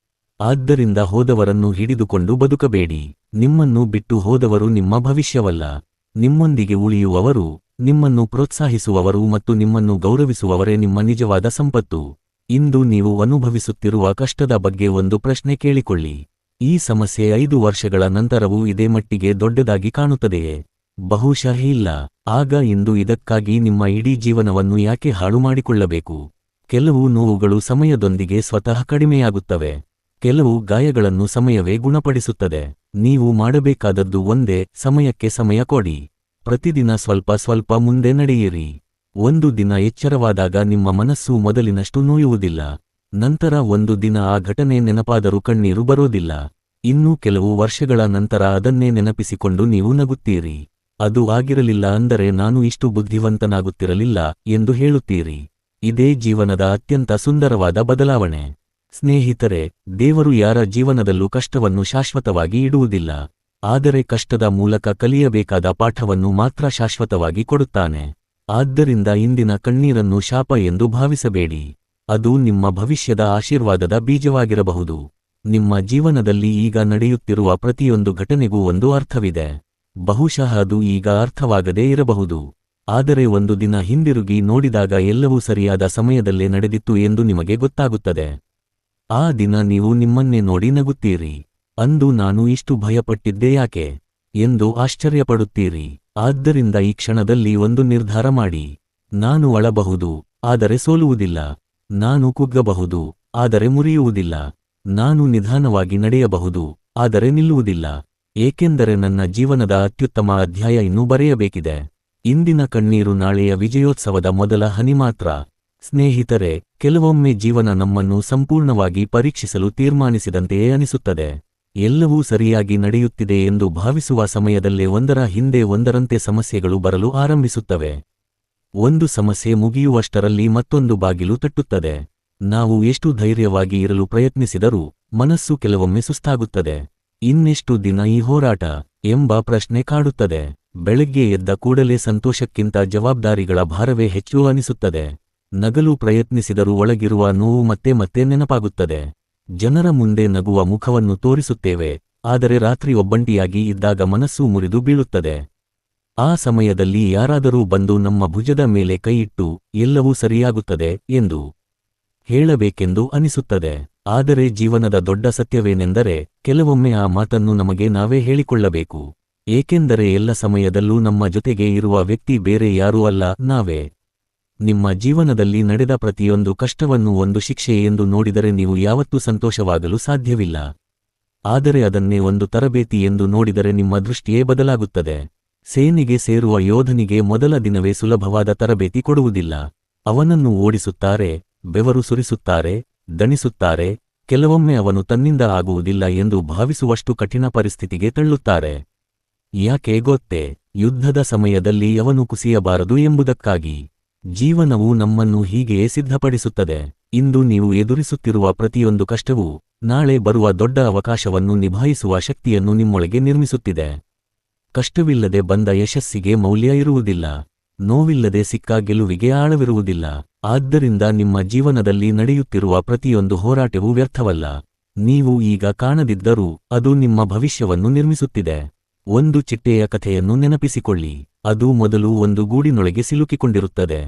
ಆದ್ದರಿಂದ ಹೋದವರನ್ನು ಹಿಡಿದುಕೊಂಡು ಬದುಕಬೇಡಿ. ನಿಮ್ಮನ್ನು ಬಿಟ್ಟು ಹೋದವರು ನಿಮ್ಮ ಭವಿಷ್ಯವಲ್ಲ. ನಿಮ್ಮೊಂದಿಗೆ ಉಳಿಯುವವರು, ನಿಮ್ಮನ್ನು ಪ್ರೋತ್ಸಾಹಿಸುವವರು ಮತ್ತು ನಿಮ್ಮನ್ನು ಗೌರವಿಸುವವರೇ ನಿಮ್ಮ ನಿಜವಾದ ಸಂಪತ್ತು. ಇಂದು ನೀವು ಅನುಭವಿಸುತ್ತಿರುವ ಕಷ್ಟದ ಬಗ್ಗೆ ಒಂದು ಪ್ರಶ್ನೆ ಕೇಳಿಕೊಳ್ಳಿ. ಈ ಸಮಸ್ಯೆ 5 ವರ್ಷಗಳ ನಂತರವೂ ಇದೇ ಮಟ್ಟಿಗೆ ದೊಡ್ಡದಾಗಿ ಕಾಣುತ್ತದೆಯೇ? ಬಹುಶಃ ಇಲ್ಲ. ಆಗ ಇಂದು ಇದಕ್ಕಾಗಿ ನಿಮ್ಮ ಇಡೀ ಜೀವನವನ್ನು ಯಾಕೆ ಹಾಳು ಮಾಡಿಕೊಳ್ಳಬೇಕು? ಕೆಲವು ನೋವುಗಳು ಸಮಯದೊಂದಿಗೆ ಸ್ವತಃ ಕಡಿಮೆಯಾಗುತ್ತವೆ. ಕೆಲವು ಗಾಯಗಳನ್ನು ಸಮಯವೇ ಗುಣಪಡಿಸುತ್ತದೆ. ನೀವು ಮಾಡಬೇಕಾದದ್ದು ಒಂದೇ, ಸಮಯಕ್ಕೆ ಸಮಯ ಕೊಡಿ. ಪ್ರತಿದಿನ ಸ್ವಲ್ಪ ಸ್ವಲ್ಪ ಮುಂದೆ ನಡೆಯಿರಿ. ಒಂದು ದಿನ ಎಚ್ಚರವಾದಾಗ ನಿಮ್ಮ ಮನಸ್ಸು ಮೊದಲಿನಷ್ಟು ನೋಯುವುದಿಲ್ಲ. ನಂತರ ಒಂದು ದಿನ ಆ ಘಟನೆ ನೆನಪಾದರೂ ಕಣ್ಣೀರು ಬರೋದಿಲ್ಲ. ಇನ್ನೂ ಕೆಲವು ವರ್ಷಗಳ ನಂತರ ಅದನ್ನೇ ನೆನಪಿಸಿಕೊಂಡು ನೀವು ನಗುತ್ತೀರಿ. ಅದು ಆಗಿರಲಿಲ್ಲ ಅಂದರೆ ನಾನು ಇಷ್ಟು ಬುದ್ಧಿವಂತನಾಗುತ್ತಿರಲಿಲ್ಲ ಎಂದು ಹೇಳುತ್ತೀರಿ. ಇದೇ ಜೀವನದ ಅತ್ಯಂತ ಸುಂದರವಾದ ಬದಲಾವಣೆ. ಸ್ನೇಹಿತರೆ, ದೇವರು ಯಾರ ಜೀವನದಲ್ಲೂ ಕಷ್ಟವನ್ನು ಶಾಶ್ವತವಾಗಿ ಇಡುವುದಿಲ್ಲ. ಆದರೆ ಕಷ್ಟದ ಮೂಲಕ ಕಲಿಯಬೇಕಾದ ಪಾಠವನ್ನು ಮಾತ್ರ ಶಾಶ್ವತವಾಗಿ ಕೊಡುತ್ತಾನೆ. ಆದ್ದರಿಂದ ಇಂದಿನ ಕಣ್ಣೀರನ್ನು ಶಾಪ ಎಂದು ಭಾವಿಸಬೇಡಿ. ಅದು ನಿಮ್ಮ ಭವಿಷ್ಯದ ಆಶೀರ್ವಾದದ ಬೀಜವಾಗಿರಬಹುದು. ನಿಮ್ಮ ಜೀವನದಲ್ಲಿ ಈಗ ನಡೆಯುತ್ತಿರುವ ಪ್ರತಿಯೊಂದು ಘಟನೆಗೂ ಒಂದು ಅರ್ಥವಿದೆ. ಬಹುಶಃ ಅದು ಈಗ ಅರ್ಥವಾಗದೇ ಇರಬಹುದು. ಆದರೆ ಒಂದು ದಿನ ಹಿಂದಿರುಗಿ ನೋಡಿದಾಗ ಎಲ್ಲವೂ ಸರಿಯಾದ ಸಮಯದಲ್ಲೇ ನಡೆದಿತ್ತು ಎಂದು ನಿಮಗೆ ಗೊತ್ತಾಗುತ್ತದೆ. ಆ ದಿನ ನೀವು ನಿಮ್ಮನ್ನೇ ನೋಡಿ ನಗುತ್ತೀರಿ. ಅಂದು ನಾನು ಇಷ್ಟು ಭಯಪಟ್ಟಿದ್ದೆ ಯಾಕೆ ಎಂದು ಆಶ್ಚರ್ಯಪಡುತ್ತೀರಿ. ಆದ್ದರಿಂದ ಈ ಕ್ಷಣದಲ್ಲಿ ಒಂದು ನಿರ್ಧಾರ ಮಾಡಿ. ನಾನು ಅಳಬಹುದು, ಆದರೆ ಸೋಲುವುದಿಲ್ಲ. ನಾನು ಕುಗ್ಗಬಹುದು, ಆದರೆ ಮುರಿಯುವುದಿಲ್ಲ. ನಾನು ನಿಧಾನವಾಗಿ ನಡೆಯಬಹುದು, ಆದರೆ ನಿಲ್ಲುವುದಿಲ್ಲ. ಏಕೆಂದರೆ ನನ್ನ ಜೀವನದ ಅತ್ಯುತ್ತಮ ಅಧ್ಯಾಯ ಇನ್ನೂ ಬರೆಯಬೇಕಿದೆ. ಇಂದಿನ ಕಣ್ಣೀರು ನಾಳೆಯ ವಿಜಯೋತ್ಸವದ ಮೊದಲ ಹನಿ ಮಾತ್ರ. ಸ್ನೇಹಿತರೆ, ಕೆಲವೊಮ್ಮೆ ಜೀವನ ನಮ್ಮನ್ನು ಸಂಪೂರ್ಣವಾಗಿ ಪರೀಕ್ಷಿಸಲು ತೀರ್ಮಾನಿಸಿದಂತೆಯೇ ಅನಿಸುತ್ತದೆ. ಎಲ್ಲವೂ ಸರಿಯಾಗಿ ನಡೆಯುತ್ತಿದೆ ಎಂದು ಭಾವಿಸುವ ಸಮಯದಲ್ಲೇ ಒಂದರ ಹಿಂದೆ ಒಂದರಂತೆ ಸಮಸ್ಯೆಗಳು ಬರಲು ಆರಂಭಿಸುತ್ತವೆ. ಒಂದು ಸಮಸ್ಯೆ ಮುಗಿಯುವಷ್ಟರಲ್ಲಿ ಮತ್ತೊಂದು ಬಾಗಿಲು ತಟ್ಟುತ್ತದೆ. ನಾವು ಎಷ್ಟು ಧೈರ್ಯವಾಗಿ ಇರಲು ಪ್ರಯತ್ನಿಸಿದರೂ ಮನಸ್ಸು ಕೆಲವೊಮ್ಮೆ ಸುಸ್ತಾಗುತ್ತದೆ. ಇನ್ನೆಷ್ಟು ದಿನ ಈ ಹೋರಾಟ ಎಂಬ ಪ್ರಶ್ನೆ ಕಾಡುತ್ತದೆ. ಬೆಳಗ್ಗೆ ಎದ್ದ ಕೂಡಲೇ ಸಂತೋಷಕ್ಕಿಂತ ಜವಾಬ್ದಾರಿಗಳ ಭಾರವೇ ಹೆಚ್ಚು ಅನಿಸುತ್ತದೆ. ನಗಲು ಪ್ರಯತ್ನಿಸಿದರೂ ಒಳಗಿರುವ ನೋವು ಮತ್ತೆ ಮತ್ತೆ ನೆನಪಾಗುತ್ತದೆ. ಜನರ ಮುಂದೆ ನಗುವ ಮುಖವನ್ನು ತೋರಿಸುತ್ತೇವೆ, ಆದರೆ ರಾತ್ರಿ ಒಬ್ಬಂಟಿಯಾಗಿ ಇದ್ದಾಗ ಮನಸ್ಸು ಮುರಿದು ಬೀಳುತ್ತದೆ. ಆ ಸಮಯದಲ್ಲಿ ಯಾರಾದರೂ ಬಂದು ನಮ್ಮ ಭುಜದ ಮೇಲೆ ಕೈಯಿಟ್ಟು ಎಲ್ಲವೂ ಸರಿಯಾಗುತ್ತದೆ ಎಂದು ಹೇಳಬೇಕೆಂದು ಅನಿಸುತ್ತದೆ. ಆದರೆ ಜೀವನದ ದೊಡ್ಡ ಸತ್ಯವೇನೆಂದರೆ, ಕೆಲವೊಮ್ಮೆ ಆ ಮಾತನ್ನು ನಮಗೆ ನಾವೇ ಹೇಳಿಕೊಳ್ಳಬೇಕು. ಏಕೆಂದರೆ ಎಲ್ಲ ಸಮಯದಲ್ಲೂ ನಮ್ಮ ಜೊತೆಗೆ ಇರುವ ವ್ಯಕ್ತಿ ಬೇರೆ ಯಾರೂ ಅಲ್ಲ, ನಾವೇ. ನಿಮ್ಮ ಜೀವನದಲ್ಲಿ ನಡೆದ ಪ್ರತಿಯೊಂದು ಕಷ್ಟವನ್ನು ಒಂದು ಶಿಕ್ಷೆ ಎಂದು ನೋಡಿದರೆ ನೀವು ಯಾವತ್ತೂ ಸಂತೋಷವಾಗಲು ಸಾಧ್ಯವಿಲ್ಲ. ಆದರೆ ಅದನ್ನೇ ಒಂದು ತರಬೇತಿ ಎಂದು ನೋಡಿದರೆ ನಿಮ್ಮ ದೃಷ್ಟಿಯೇ ಬದಲಾಗುತ್ತದೆ. ಸೇನೆಗೆ ಸೇರುವ ಯೋಧನಿಗೆ ಮೊದಲ ದಿನವೇ ಸುಲಭವಾದ ತರಬೇತಿ ಕೊಡುವುದಿಲ್ಲ. ಅವನನ್ನು ಓಡಿಸುತ್ತಾರೆ, ಬೆವರು ಸುರಿಸುತ್ತಾರೆ, ದಣಿಸುತ್ತಾರೆ, ಕೆಲವೊಮ್ಮೆ ಅವನು ತನ್ನಿಂದ ಆಗುವುದಿಲ್ಲ ಎಂದು ಭಾವಿಸುವಷ್ಟು ಕಠಿಣ ಪರಿಸ್ಥಿತಿಗೆ ತಳ್ಳುತ್ತಾರೆ. ಯಾಕೆ ಗೊತ್ತೇ? ಯುದ್ಧದ ಸಮಯದಲ್ಲಿ ಅವನು ಕುಸಿಯಬಾರದು ಎಂಬುದಕ್ಕಾಗಿ. ಜೀವನವು ನಮ್ಮನ್ನು ಹೀಗೆಯೇ ಸಿದ್ಧಪಡಿಸುತ್ತದೆ. ಇಂದು ನೀವು ಎದುರಿಸುತ್ತಿರುವ ಪ್ರತಿಯೊಂದು ಕಷ್ಟವೂ ನಾಳೆ ಬರುವ ದೊಡ್ಡ ಅವಕಾಶವನ್ನು ನಿಭಾಯಿಸುವ ಶಕ್ತಿಯನ್ನು ನಿಮ್ಮೊಳಗೆ ನಿರ್ಮಿಸುತ್ತಿದೆ. ಕಷ್ಟವಿಲ್ಲದೆ ಬಂದ ಯಶಸ್ಸಿಗೆ ಮೌಲ್ಯ ಇರುವುದಿಲ್ಲ. ನೋವಿಲ್ಲದೆ ಸಿಕ್ಕ ಗೆಲುವಿಗೆ ಆಳವಿರುವುದಿಲ್ಲ. ಆದ್ದರಿಂದ ನಿಮ್ಮ ಜೀವನದಲ್ಲಿ ನಡೆಯುತ್ತಿರುವ ಪ್ರತಿಯೊಂದು ಹೋರಾಟವೂ ವ್ಯರ್ಥವಲ್ಲ. ನೀವು ಈಗ ಕಾಣದಿದ್ದರೂ ಅದು ನಿಮ್ಮ ಭವಿಷ್ಯವನ್ನು ನಿರ್ಮಿಸುತ್ತಿದೆ. ಒಂದು ಚಿಟ್ಟೆಯ ಕಥೆಯನ್ನು ನೆನಪಿಸಿಕೊಳ್ಳಿ. ಅದು ಮೊದಲು ಒಂದು ಗೂಡಿನೊಳಗೆ ಸಿಲುಕಿಕೊಂಡಿರುತ್ತದೆ.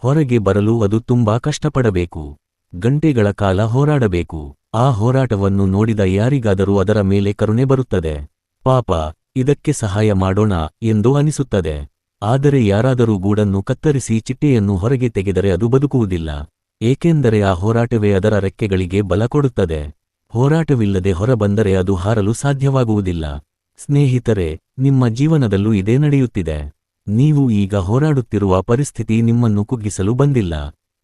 ಹೊರಗೆ ಬರಲು ಅದು ತುಂಬಾ ಕಷ್ಟಪಡಬೇಕು. ಗಂಟೆಗಳ ಕಾಲ ಹೋರಾಡಬೇಕು. ಆ ಹೋರಾಟವನ್ನು ನೋಡಿದ ಯಾರಿಗಾದರೂ ಅದರ ಮೇಲೆ ಕರುಣೆ ಬರುತ್ತದೆ. ಪಾಪ, ಇದಕ್ಕೆ ಸಹಾಯ ಮಾಡೋಣ ಎಂದು ಅನಿಸುತ್ತದೆ. ಆದರೆ ಯಾರಾದರೂ ಗೂಡನ್ನು ಕತ್ತರಿಸಿ ಚಿಟ್ಟೆಯನ್ನು ಹೊರಗೆ ತೆಗೆದರೆ ಅದು ಬದುಕುವುದಿಲ್ಲ. ಏಕೆಂದರೆ ಆ ಹೋರಾಟವೇ ಅದರ ರೆಕ್ಕೆಗಳಿಗೆ ಬಲ ಕೊಡುತ್ತದೆ. ಹೋರಾಟವಿಲ್ಲದೆ ಹೊರಬಂದರೆ ಅದು ಹಾರಲು ಸಾಧ್ಯವಾಗುವುದಿಲ್ಲ. ಸ್ನೇಹಿತರೆ, ನಿಮ್ಮ ಜೀವನದಲ್ಲೂ ಇದೇ ನಡೆಯುತ್ತಿದೆ. ನೀವು ಈಗ ಹೋರಾಡುತ್ತಿರುವ ಪರಿಸ್ಥಿತಿ ನಿಮ್ಮನ್ನು ಕುಗ್ಗಿಸಲು ಬಂದಿಲ್ಲ.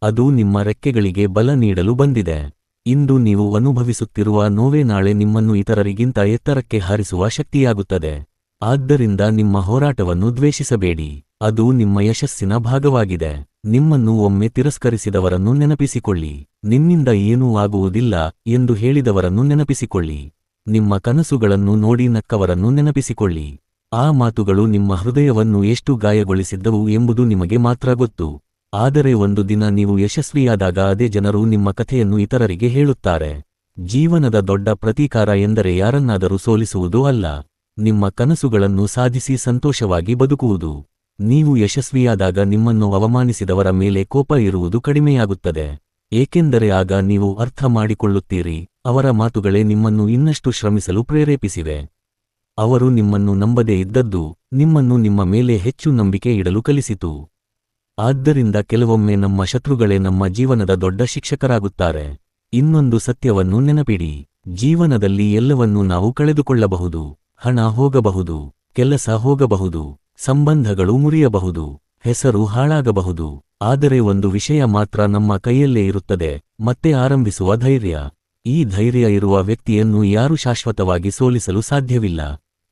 ಅದು ನಿಮ್ಮ ರೆಕ್ಕೆಗಳಿಗೆ ಬಲ ನೀಡಲು ಬಂದಿದೆ. ಇಂದು ನೀವು ಅನುಭವಿಸುತ್ತಿರುವ ನೋವೇ ನಾಳೆ ನಿಮ್ಮನ್ನು ಇತರರಿಗಿಂತ ಎತ್ತರಕ್ಕೆ ಹಾರಿಸುವ ಶಕ್ತಿಯಾಗುತ್ತದೆ. ಆದ್ದರಿಂದ ನಿಮ್ಮ ಹೋರಾಟವನ್ನು ದ್ವೇಷಿಸಬೇಡಿ. ಅದು ನಿಮ್ಮ ಯಶಸ್ಸಿನ ಭಾಗವಾಗಿದೆ. ನಿಮ್ಮನ್ನು ಒಮ್ಮೆ ತಿರಸ್ಕರಿಸಿದವರನ್ನು ನೆನಪಿಸಿಕೊಳ್ಳಿ. ನಿನ್ನಿಂದ ಏನೂ ಆಗುವುದಿಲ್ಲ ಎಂದು ಹೇಳಿದವರನ್ನು ನೆನಪಿಸಿಕೊಳ್ಳಿ. ನಿಮ್ಮ ಕನಸುಗಳನ್ನು ನೋಡಿ ನಕ್ಕವರನ್ನು ನೆನಪಿಸಿಕೊಳ್ಳಿ. ಆ ಮಾತುಗಳು ನಿಮ್ಮ ಹೃದಯವನ್ನು ಎಷ್ಟು ಗಾಯಗೊಳಿಸಿದ್ದವು ಎಂಬುದು ನಿಮಗೆ ಮಾತ್ರ ಗೊತ್ತು. ಆದರೆ ಒಂದು ದಿನ ನೀವು ಯಶಸ್ವಿಯಾದಾಗ ಅದೇ ಜನರು ನಿಮ್ಮ ಕಥೆಯನ್ನು ಇತರರಿಗೆ ಹೇಳುತ್ತಾರೆ. ಜೀವನದ ದೊಡ್ಡ ಪ್ರತೀಕಾರ ಎಂದರೆ ಯಾರನ್ನಾದರೂ ಸೋಲಿಸುವುದು ಅಲ್ಲ, ನಿಮ್ಮ ಕನಸುಗಳನ್ನು ಸಾಧಿಸಿ ಸಂತೋಷವಾಗಿ ಬದುಕುವುದು. ನೀವು ಯಶಸ್ವಿಯಾದಾಗ ನಿಮ್ಮನ್ನು ಅವಮಾನಿಸಿದವರ ಮೇಲೆ ಕೋಪ ಇರುವುದು ಕಡಿಮೆಯಾಗುತ್ತದೆ. ಏಕೆಂದರೆ ಆಗ ನೀವು ಅರ್ಥ ಮಾಡಿಕೊಳ್ಳುತ್ತೀರಿ, ಅವರ ಮಾತುಗಳೇ ನಿಮ್ಮನ್ನು ಇನ್ನಷ್ಟು ಶ್ರಮಿಸಲು ಪ್ರೇರೇಪಿಸಿವೆ. ಅವರು ನಿಮ್ಮನ್ನು ನಂಬದೇ ಇದ್ದದ್ದು ನಿಮ್ಮನ್ನು ನಿಮ್ಮ ಮೇಲೆ ಹೆಚ್ಚು ನಂಬಿಕೆ ಇಡಲು ಕಲಿಸಿತು. ಆದ್ದರಿಂದ ಕೆಲವೊಮ್ಮೆ ನಮ್ಮ ಶತ್ರುಗಳೇ ನಮ್ಮ ಜೀವನದ ದೊಡ್ಡ ಶಿಕ್ಷಕರಾಗುತ್ತಾರೆ. ಇನ್ನೊಂದು ಸತ್ಯವನ್ನು ನೆನಪಿಡಿ, ಜೀವನದಲ್ಲಿ ಎಲ್ಲವನ್ನೂ ನಾವು ಕಳೆದುಕೊಳ್ಳಬಹುದು. ಹಣ ಹೋಗಬಹುದು, ಕೆಲಸ ಹೋಗಬಹುದು, ಸಂಬಂಧಗಳು ಮುರಿಯಬಹುದು, ಹೆಸರು ಹಾಳಾಗಬಹುದು. ಆದರೆ ಒಂದು ವಿಷಯ ಮಾತ್ರ ನಮ್ಮ ಕೈಯಲ್ಲೇ ಇರುತ್ತದೆ, ಮತ್ತೆ ಆರಂಭಿಸುವ ಧೈರ್ಯ. ಈ ಧೈರ್ಯ ಇರುವ ವ್ಯಕ್ತಿಯನ್ನು ಯಾರೂ ಶಾಶ್ವತವಾಗಿ ಸೋಲಿಸಲು ಸಾಧ್ಯವಿಲ್ಲ.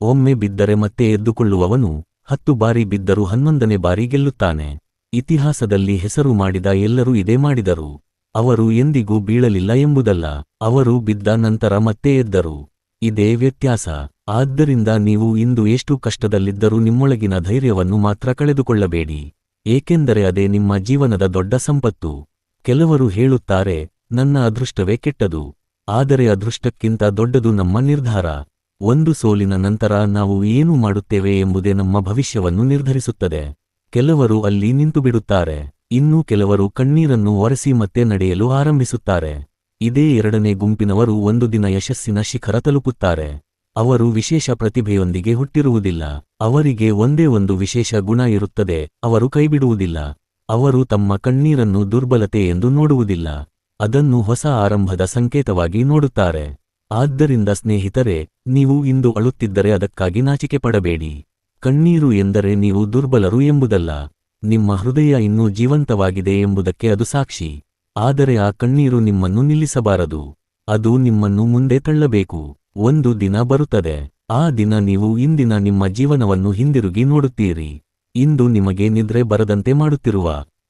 ಒಮ್ಮೆ ಬಿದ್ದರೆ ಮತ್ತೆ ಎದ್ದುಕೊಳ್ಳುವವನು 10 ಬಾರಿ ಬಿದ್ದರೂ 11ನೇ ಬಾರಿ ಗೆಲ್ಲುತ್ತಾನೆ. ಇತಿಹಾಸದಲ್ಲಿ ಹೆಸರು ಮಾಡಿದ ಎಲ್ಲರೂ ಇದೇ ಮಾಡಿದರು. ಅವರು ಎಂದಿಗೂ ಬೀಳಲಿಲ್ಲ ಎಂಬುದಲ್ಲ, ಅವರು ಬಿದ್ದ ನಂತರ ಮತ್ತೆ ಎದ್ದರು. ಇದೇ ವ್ಯತ್ಯಾಸ. ಆದ್ದರಿಂದ ನೀವು ಇಂದು ಎಷ್ಟು ಕಷ್ಟದಲ್ಲಿದ್ದರೂ ನಿಮ್ಮೊಳಗಿನ ಧೈರ್ಯವನ್ನು ಮಾತ್ರ ಕಳೆದುಕೊಳ್ಳಬೇಡಿ. ಏಕೆಂದರೆ ಅದೇ ನಿಮ್ಮ ಜೀವನದ ದೊಡ್ಡ ಸಂಪತ್ತು. ಕೆಲವರು ಹೇಳುತ್ತಾರೆ, ನನ್ನ ಅದೃಷ್ಟವೇ ಕೆಟ್ಟದು. ಆದರೆ ಅದೃಷ್ಟಕ್ಕಿಂತ ದೊಡ್ಡದು ನಮ್ಮ ನಿರ್ಧಾರ. ಒಂದು ಸೋಲಿನ ನಂತರ ನಾವು ಏನು ಮಾಡುತ್ತೇವೆ ಎಂಬುದೇ ನಮ್ಮ ಭವಿಷ್ಯವನ್ನು ನಿರ್ಧರಿಸುತ್ತದೆ. ಕೆಲವರು ಅಲ್ಲಿ ನಿಂತುಬಿಡುತ್ತಾರೆ, ಇನ್ನೂ ಕೆಲವರು ಕಣ್ಣೀರನ್ನು ಒರೆಸಿ ಮತ್ತೆ ನಡೆಯಲು ಆರಂಭಿಸುತ್ತಾರೆ. ಇದೇ ಎರಡನೇ ಗುಂಪಿನವರು ಒಂದು ದಿನ ಯಶಸ್ಸಿನ ಶಿಖರ ತಲುಪುತ್ತಾರೆ. ಅವರು ವಿಶೇಷ ಪ್ರತಿಭೆಯೊಂದಿಗೆ ಹುಟ್ಟಿರುವುದಿಲ್ಲ. ಅವರಿಗೆ ಒಂದೇ ಒಂದು ವಿಶೇಷ ಗುಣ ಇರುತ್ತದೆ, ಅವರು ಕೈಬಿಡುವುದಿಲ್ಲ. ಅವರು ತಮ್ಮ ಕಣ್ಣೀರನ್ನು ದುರ್ಬಲತೆ ಎಂದು ನೋಡುವುದಿಲ್ಲ, ಅದನ್ನು ಹೊಸ ಆರಂಭದ ಸಂಕೇತವಾಗಿ ನೋಡುತ್ತಾರೆ. ಆದ್ದರಿಂದ ಸ್ನೇಹಿತರೆ, ನೀವು ಇಂದು ಅಳುತ್ತಿದ್ದರೆ ಅದಕ್ಕಾಗಿ ನಾಚಿಕೆ ಪಡಬೇಡಿ. ಕಣ್ಣೀರು ಎಂದರೆ ನೀವು ದುರ್ಬಲರು ಎಂಬುದಲ್ಲ, ನಿಮ್ಮ ಹೃದಯ ಇನ್ನೂ ಜೀವಂತವಾಗಿದೆ ಎಂಬುದಕ್ಕೆ ಅದು ಸಾಕ್ಷಿ. ಆದರೆ ಆ ಕಣ್ಣೀರು ನಿಮ್ಮನ್ನು ನಿಲ್ಲಿಸಬಾರದು, ಅದು ನಿಮ್ಮನ್ನು ಮುಂದೆ ತಳ್ಳಬೇಕು. ಒಂದು ದಿನ ಬರುತ್ತದೆ, ಆ ದಿನ ನೀವು ಇಂದಿನ ನಿಮ್ಮ ಜೀವನವನ್ನು ಹಿಂದಿರುಗಿ ನೋಡುತ್ತೀರಿ. ಇಂದು ನಿಮಗೆ ನಿದ್ರೆ ಬರದಂತೆ ಮಾಡುತ್ತಿರುವ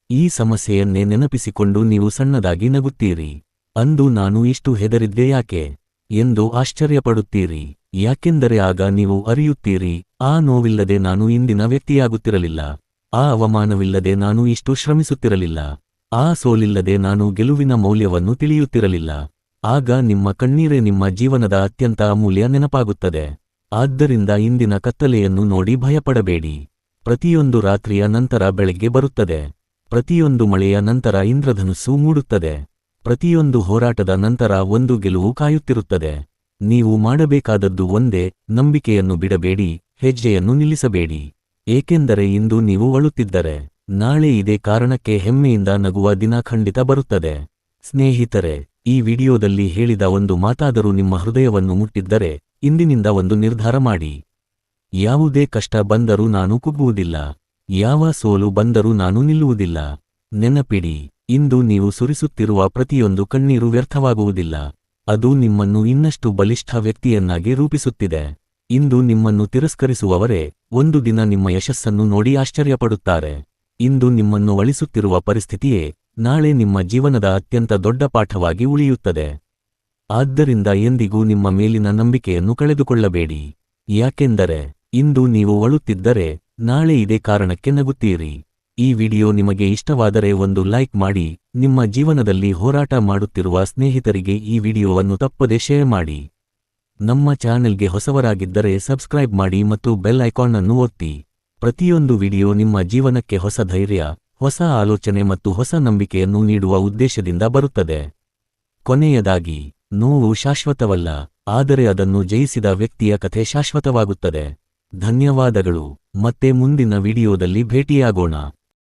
ಈ ಸಮಸ್ಯೆಯನ್ನೇ ನೆನಪಿಸಿಕೊಂಡು ನೀವು ಸಣ್ಣದಾಗಿ ನಗುತ್ತೀರಿ. ಅಂದು ನಾನು ಇಷ್ಟು ಹೆದರಿದ್ದೆ ಯಾಕೆ ಎಂದು ಆಶ್ಚರ್ಯಪಡುತ್ತೀರಿ. ಯಾಕೆಂದರೆ ಆಗ ನೀವು ಅರಿಯುತ್ತೀರಿ, ಆ ನೋವಿಲ್ಲದೆ ನಾನು ಇಂದಿನ ವ್ಯಕ್ತಿಯಾಗುತ್ತಿರಲಿಲ್ಲ, ಆ ಅವಮಾನವಿಲ್ಲದೆ ನಾನು ಇಷ್ಟು ಶ್ರಮಿಸುತ್ತಿರಲಿಲ್ಲ, ಆ ಸೋಲಿಲ್ಲದೆ ನಾನು ಗೆಲುವಿನ ಮೌಲ್ಯವನ್ನು ತಿಳಿಯುತ್ತಿರಲಿಲ್ಲ. ಆಗ ನಿಮ್ಮ ಕಣ್ಣೀರೇ ನಿಮ್ಮ ಜೀವನದ ಅತ್ಯಂತ ಅಮೂಲ್ಯ ನೆನಪಾಗುತ್ತದೆ. ಆದ್ದರಿಂದ ಇಂದಿನ ಕತ್ತಲೆಯನ್ನು ನೋಡಿ ಭಯಪಡಬೇಡಿ. ಪ್ರತಿಯೊಂದು ರಾತ್ರಿಯ ನಂತರ ಬೆಳಗ್ಗೆ ಬರುತ್ತದೆ. ಪ್ರತಿಯೊಂದು ಮಳೆಯ ನಂತರ ಇಂದ್ರಧನುಸ್ಸು ಮೂಡುತ್ತದೆ. ಪ್ರತಿಯೊಂದು ಹೋರಾಟದ ನಂತರ ಒಂದು ಗೆಲುವು ಕಾಯುತ್ತಿರುತ್ತದೆ. ನೀವು ಮಾಡಬೇಕಾದದ್ದು ಒಂದೇ, ನಂಬಿಕೆಯನ್ನು ಬಿಡಬೇಡಿ, ಹೆಜ್ಜೆಯನ್ನು ನಿಲ್ಲಿಸಬೇಡಿ. ಏಕೆಂದರೆ ಇಂದು ನೀವು ಅಳುತ್ತಿದ್ದರೆ ನಾಳೆ ಇದೇ ಕಾರಣಕ್ಕೆ ಹೆಮ್ಮೆಯಿಂದ ನಗುವ ದಿನ ಖಂಡಿತ ಬರುತ್ತದೆ. ಸ್ನೇಹಿತರೆ, ಈ ವಿಡಿಯೋದಲ್ಲಿ ಹೇಳಿದ ಒಂದು ಮಾತಾದರೂ ನಿಮ್ಮ ಹೃದಯವನ್ನು ಮುಟ್ಟಿದ್ದರೆ ಇಂದಿನಿಂದ ಒಂದು ನಿರ್ಧಾರ ಮಾಡಿ. ಯಾವುದೇ ಕಷ್ಟ ಬಂದರೂ ನಾನು ಕುಗ್ಗುವುದಿಲ್ಲ, ಯಾವ ಸೋಲು ಬಂದರೂ ನಾನು ನಿಲ್ಲುವುದಿಲ್ಲ. ನೆನಪಿಡಿ, ಇಂದು ನೀವು ಸುರಿಸುತ್ತಿರುವ ಪ್ರತಿಯೊಂದು ಕಣ್ಣೀರು ವ್ಯರ್ಥವಾಗುವುದಿಲ್ಲ, ಅದು ನಿಮ್ಮನ್ನು ಇನ್ನಷ್ಟು ಬಲಿಷ್ಠ ವ್ಯಕ್ತಿಯನ್ನಾಗಿ ರೂಪಿಸುತ್ತಿದೆ. ಇಂದು ನಿಮ್ಮನ್ನು ತಿರಸ್ಕರಿಸುವವರೇ ಒಂದು ದಿನ ನಿಮ್ಮ ಯಶಸ್ಸನ್ನು ನೋಡಿ ಆಶ್ಚರ್ಯಪಡುತ್ತಾರೆ. ಇಂದು ನಿಮ್ಮನ್ನು ಅಳಿಸುತ್ತಿರುವ ಪರಿಸ್ಥಿತಿಯೇ ನಾಳೆ ನಿಮ್ಮ ಜೀವನದ ಅತ್ಯಂತ ದೊಡ್ಡ ಪಾಠವಾಗಿ ಉಳಿಯುತ್ತದೆ. ಆದ್ದರಿಂದ ಎಂದಿಗೂ ನಿಮ್ಮ ಮೇಲಿನ ನಂಬಿಕೆಯನ್ನು ಕಳೆದುಕೊಳ್ಳಬೇಡಿ. ಯಾಕೆಂದರೆ ಇಂದು ನೀವು ಅಳುತ್ತಿದ್ದರೆ ನಾಳೆ ಇದೇ ಕಾರಣಕ್ಕೆ ನಗುತ್ತೀರಿ. ಈ ವಿಡಿಯೋ ನಿಮಗೆ ಇಷ್ಟವಾದರೆ ಒಂದು ಲೈಕ್ ಮಾಡಿ, ನಿಮ್ಮ ಜೀವನದಲ್ಲಿ ಹೋರಾಟ ಮಾಡುತ್ತಿರುವ ಸ್ನೇಹಿತರಿಗೆ ಈ ವಿಡಿಯೋವನ್ನು ತಪ್ಪದೆ ಶೇರ್ ಮಾಡಿ. ನಮ್ಮ ಚಾನೆಲ್ಗೆ ಹೊಸವರಾಗಿದ್ದರೆ ಸಬ್ಸ್ಕ್ರೈಬ್ ಮಾಡಿ ಮತ್ತು ಬೆಲ್ ಐಕಾನ್ ಅನ್ನು ಒತ್ತಿ. ಪ್ರತಿಯೊಂದು ವಿಡಿಯೋ ನಿಮ್ಮ ಜೀವನಕ್ಕೆ ಹೊಸ ಧೈರ್ಯ, ಹೊಸ ಆಲೋಚನೆ ಮತ್ತು ಹೊಸ ನಂಬಿಕೆಯನ್ನು ನೀಡುವ ಉದ್ದೇಶದಿಂದ ಬರುತ್ತದೆ. ಕೊನೆಯದಾಗಿ, ನೋವು ಶಾಶ್ವತವಲ್ಲ, ಆದರೆ ಅದನ್ನು ಜಯಿಸಿದ ವ್ಯಕ್ತಿಯ ಕಥೆ ಶಾಶ್ವತವಾಗುತ್ತದೆ. ಧನ್ಯವಾದಗಳು. ಮತ್ತೆ ಮುಂದಿನ ವಿಡಿಯೋದಲ್ಲಿ ಭೇಟಿಯಾಗೋಣ.